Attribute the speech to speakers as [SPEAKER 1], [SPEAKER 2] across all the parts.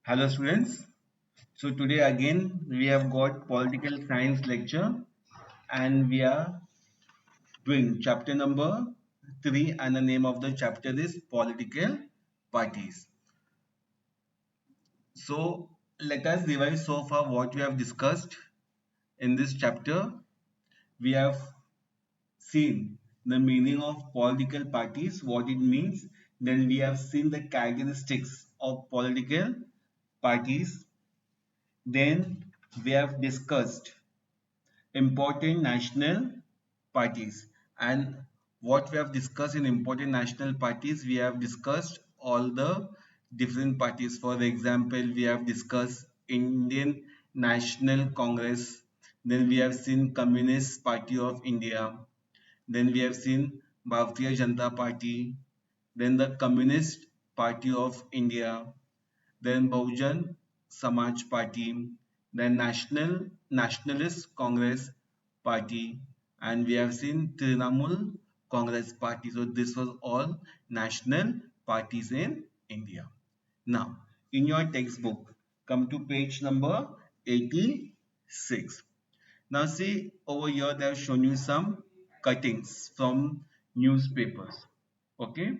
[SPEAKER 1] Hello students. So today again we have got political science lecture and we are doing chapter number 3 and the name of the chapter is political parties. So let us revise so far what we have discussed in this chapter. We have seen the meaning of political parties, what it means. Then we have seen the characteristics of political parties. Then we have discussed important national parties. And what we have discussed in important national parties, we have discussed all the different parties. For example, we have discussed Indian National Congress, then we have seen Communist Party of India, then we have seen Bharatiya Janata Party, then the Communist Party of India, then Bahujan Samaj Party, then Nationalist Congress Party, and we have seen Trinamool Congress Party. So this was all national parties in India. Now, in your textbook, come to page number 86. Now see over here they have shown you some cuttings from newspapers. Okay.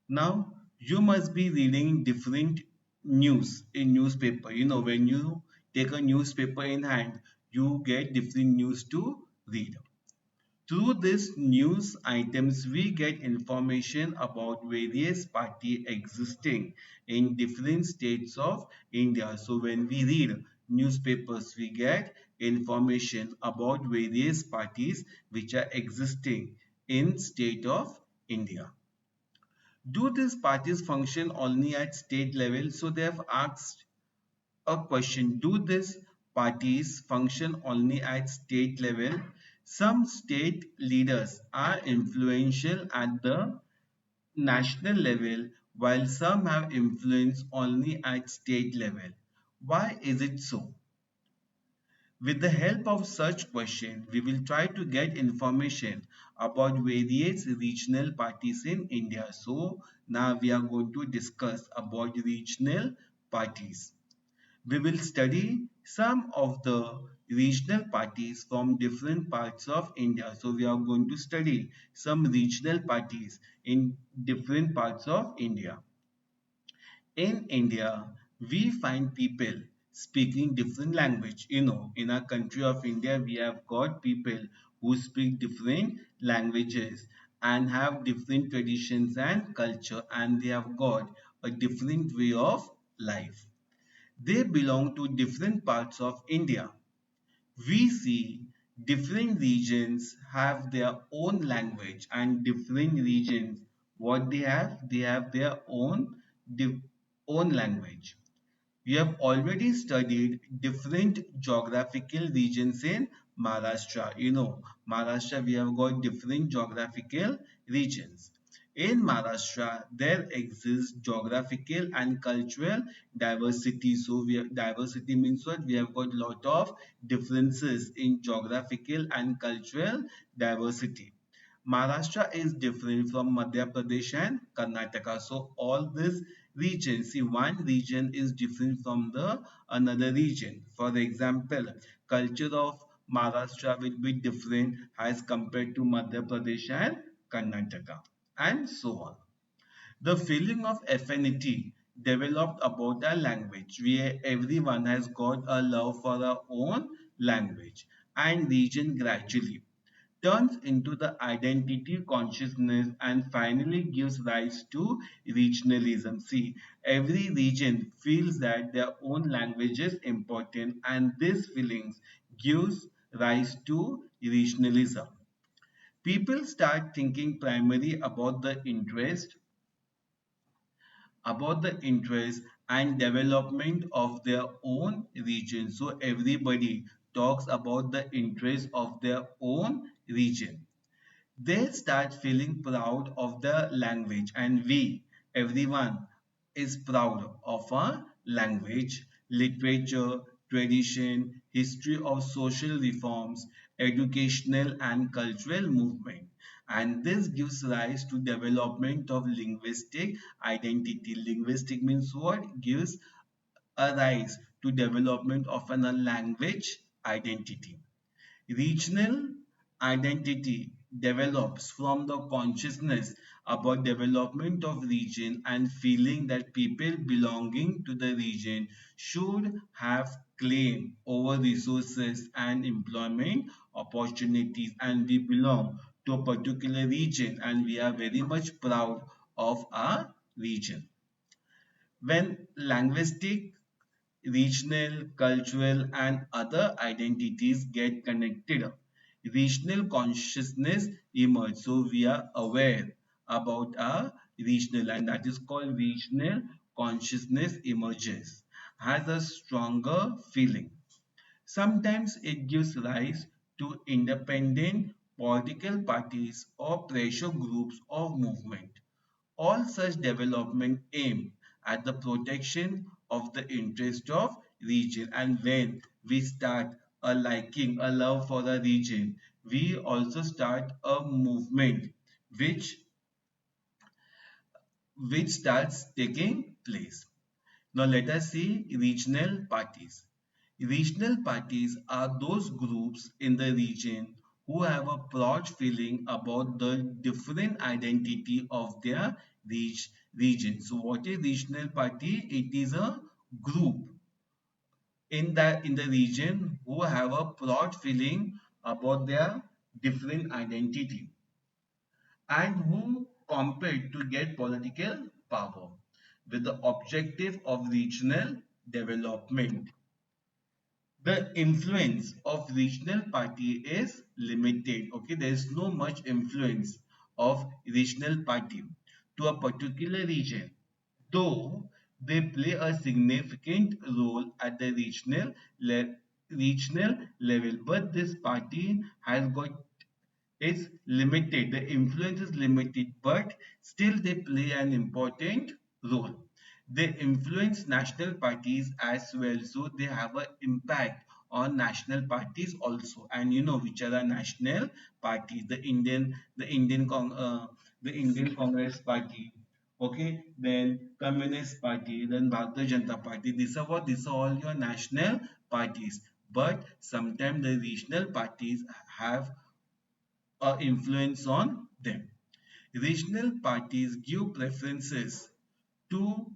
[SPEAKER 1] Now you must be reading different news in newspaper. When you take a newspaper in hand, you get different news to read. Through these news items, we get information about various party existing in different states of India. So when we read newspapers, we get information about various parties which are existing in state of India. Do these parties function only at state level? So they have asked a question. Do these parties function only at state level? Some state leaders are influential at the national level while some have influence only at state level. Why is it so? With the help of such questions, we will try to get information about various regional parties in India. So now we are going to discuss about regional parties. We will study some of the regional parties from different parts of India. So we are going to study some regional parties in different parts of India. In India, we find people speaking different language. In our country of India, we have got people who speak different languages and have different traditions and culture, and they have got a different way of life. They belong to different parts of India. We see different regions have their own language, and different regions, what they have their own language. We have already studied different geographical regions in Maharashtra. Maharashtra, we have got different geographical regions. In Maharashtra, there exists geographical and cultural diversity. So diversity means what? We have got lot of differences in geographical and cultural diversity. Maharashtra is different from Madhya Pradesh and Karnataka. So all these regions, see, one region is different from the another region. For example, culture of Maharashtra will be different as compared to Madhya Pradesh and Karnataka, and so on. The feeling of affinity developed about a language where everyone has got a love for our own language and region gradually turns into the identity consciousness and finally gives rise to regionalism. See, every region feels that their own language is important and these feelings gives rise to regionalism. People start thinking primarily about the interest and development of their own region. So everybody talks about the interest of their own region. They start feeling proud of the language, and everyone, is proud of our language, literature, tradition, history of social reforms, educational and cultural movement. And this gives rise to development of linguistic identity. Linguistic means what? Gives a rise to development of a language identity. Regional identity develops from the consciousness about development of region and feeling that people belonging to the region should have claim over resources and employment opportunities, and we belong to a particular region and we are very much proud of our region. When linguistic, regional, cultural, and other identities get connected, regional consciousness emerges. So we are aware about our regional, and that is called regional consciousness emerges, has a stronger feeling. Sometimes it gives rise to independent political parties or pressure groups of movement. All such development aim at the protection of the interest of region, and when we start a liking, a love for the region, we also start a movement which starts taking place. Now let us see regional parties. Regional parties are those groups in the region who have a broad feeling about the different identity of their region. So what is regional party? It is a group in the region who have a broad feeling about their different identity and who compete to get political power with the objective of regional development. The influence of regional party is limited. Okay, there is no much influence of regional party to a particular region, though they play a significant role at the regional level. But this party has got is limited. The influence is limited, but still they play an important role. They influence national parties as well, so they have an impact on national parties also. And you know which are the national parties? The Indian Congress Party. Okay, then Communist Party, then Bharatiya Janata Party. These are what? These are all your national parties. But sometimes the regional parties have influence on them. Regional parties give preferences to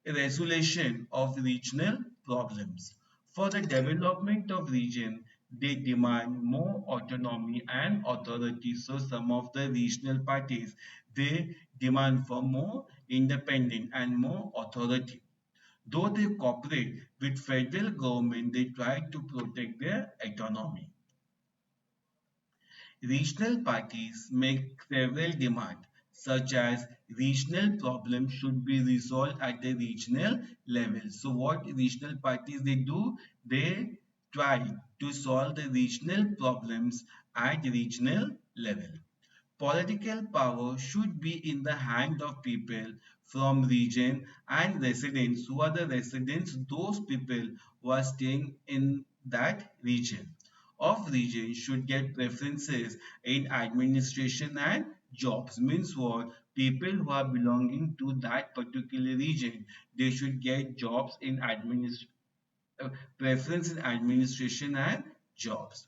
[SPEAKER 1] resolution of regional problems. For the development of region, they demand more autonomy and authority. So some of the regional parties, they demand for more independence and more authority. Though they cooperate with federal government, they try to protect their autonomy. Regional parties make several demands, such as regional problems should be resolved at the regional level. So what regional parties they do? They try to solve the regional problems at regional level. Political power should be in the hand of people from region and residents. Who are the residents? Those people who are staying in that region of region should get preferences in administration and jobs. Means what? People who are belonging to that particular region, they should get jobs in preference in administration and jobs.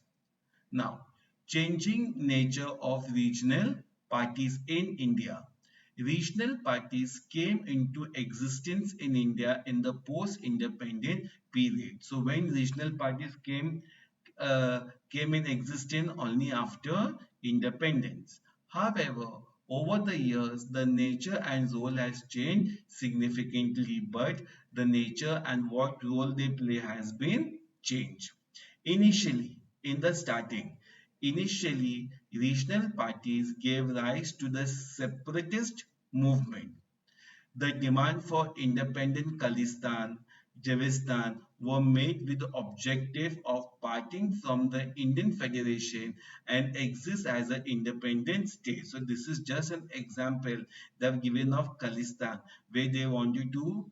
[SPEAKER 1] Now, changing nature of regional parties in India. Regional parties came into existence in India in the post-independent period. So when regional parties uh, came in existence only after independence. However, over the years, the nature and role has changed significantly, but the nature and what role they play has been changed. Initially, in the starting, initially regional parties gave rise to the separatist movement. The demand for independent Khalistan, Javistan were made with the objective of parting from the Indian Federation and exist as an independent state. So this is just an example they've given of Khalistan where they wanted to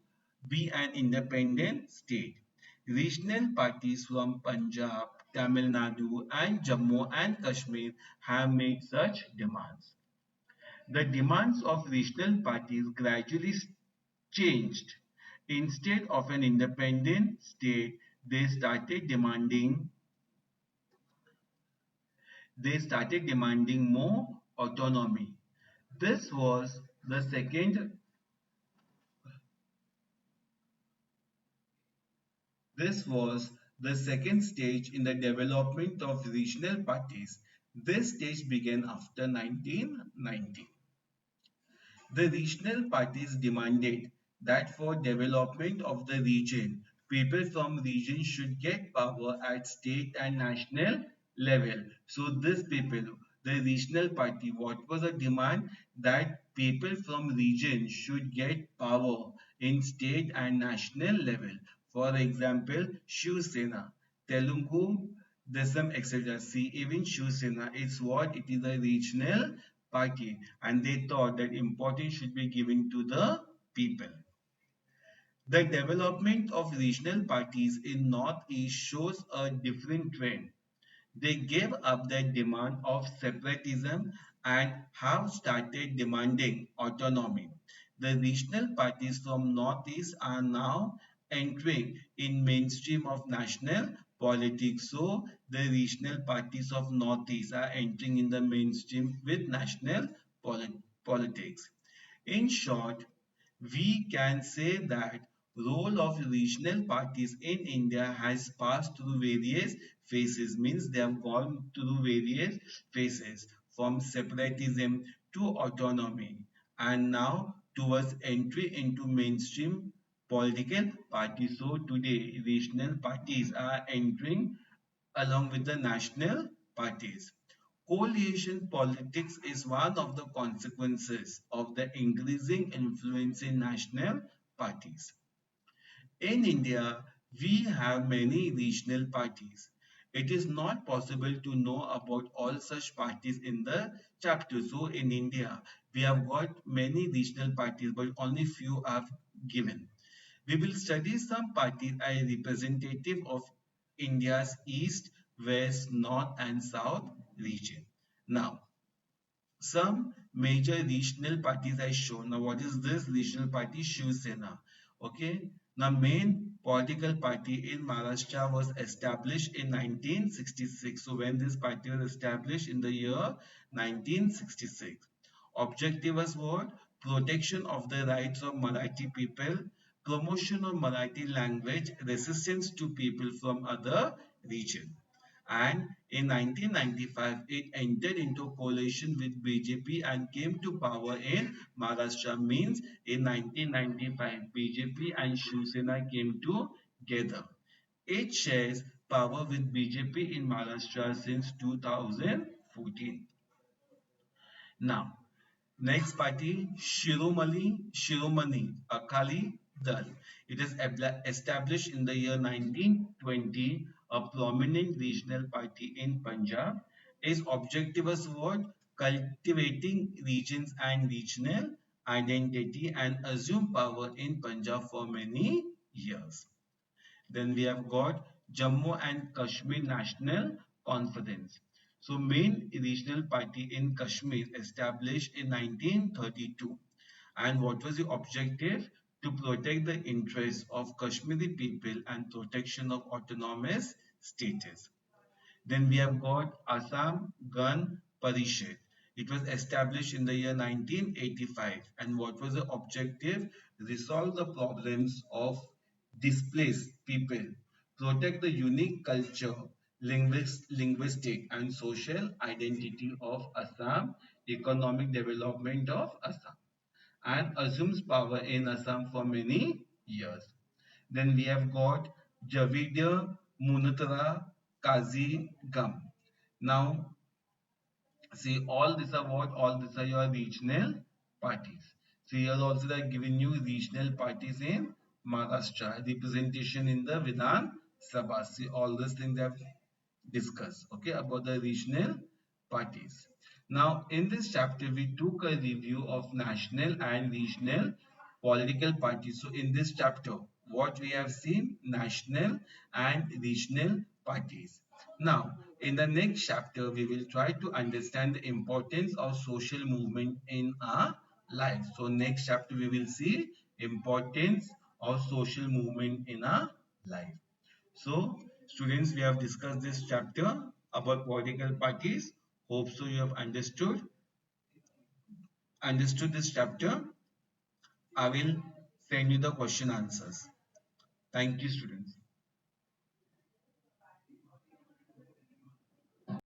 [SPEAKER 1] be an independent state. Regional parties from Punjab, Tamil Nadu and Jammu and Kashmir have made such demands. The demands of regional parties gradually changed Instead of an independent state, they started demanding they started demanding more autonomy. This was the second this was the second stage in the development of regional parties. This stage began after 1990. The regional parties demanded that for development of the region, people from region should get power at state and national level. So this people, the regional party, what was a demand that people from region should get power in state and national level. For example, Shiv Sena, Telugu, Desam, etc. See, even Shiv Sena is what it is a regional party, and they thought that importance should be given to the people. The development of regional parties in Northeast shows a different trend. They gave up their demand of separatism and have started demanding autonomy. The regional parties from Northeast are now entering in mainstream of national politics. So the regional parties of Northeast are entering in the mainstream with national politics. In short, we can say that role of regional parties in India has passed through various phases, means they have gone through various phases from separatism to autonomy and now towards entry into mainstream political parties. So today regional parties are entering along with the national parties. Coalition politics is one of the consequences of the increasing influence in national parties. In India, we have many regional parties. It is not possible to know about all such parties in the chapter. So in India, we have got many regional parties, but only few are given. We will study some parties as representative of India's east, west, north, and south region. Now, some major regional parties are shown. Now, what is this regional party? Shiv Sena. Okay. Now, main political party in Maharashtra was established in 1966. So, when this party was established in the year 1966, objective was what? Protection of the rights of Marathi people, promotion of Marathi language, resistance to people from other regions. And in 1995, it entered into coalition with BJP and came to power in Maharashtra. Means in 1995, BJP and Shiv Sena came together. It shares power with BJP in Maharashtra since 2014. Now, next party, Shiromani Akali Dal. It is established in the year 1920, a prominent regional party in Punjab. Its objective was what? Cultivating regions and regional identity and assume power in Punjab for many years. Then we have got Jammu and Kashmir National Conference. So main regional party in Kashmir established in 1932. And what was the objective? To protect the interests of Kashmiri people and protection of autonomous status. Then we have got Assam Gun Parishad. It was established in the year 1985. And what was the objective? Resolve the problems of displaced people, protect the unique culture, linguistic and social identity of Assam, economic development of Assam, and assumes power in Assam for many years. Then we have got Javidia Munatra Kazi Gum. Now, see, all these are what? All these are your regional parties. So here also they are giving you regional parties in Maharashtra, representation in the Vidhan Sabha. See, all these things they have discussed, okay, about the regional parties. Now, in this chapter, we took a review of national and regional political parties. So, in this chapter, what we have seen, national and regional parties. Now, in the next chapter, we will try to understand the importance of social movement in our life. So, next chapter, we will see importance or social movement in our life. So, students, we have discussed this chapter about political parties. Hope so you have understood this chapter. I will send you the question answers. Thank you, students.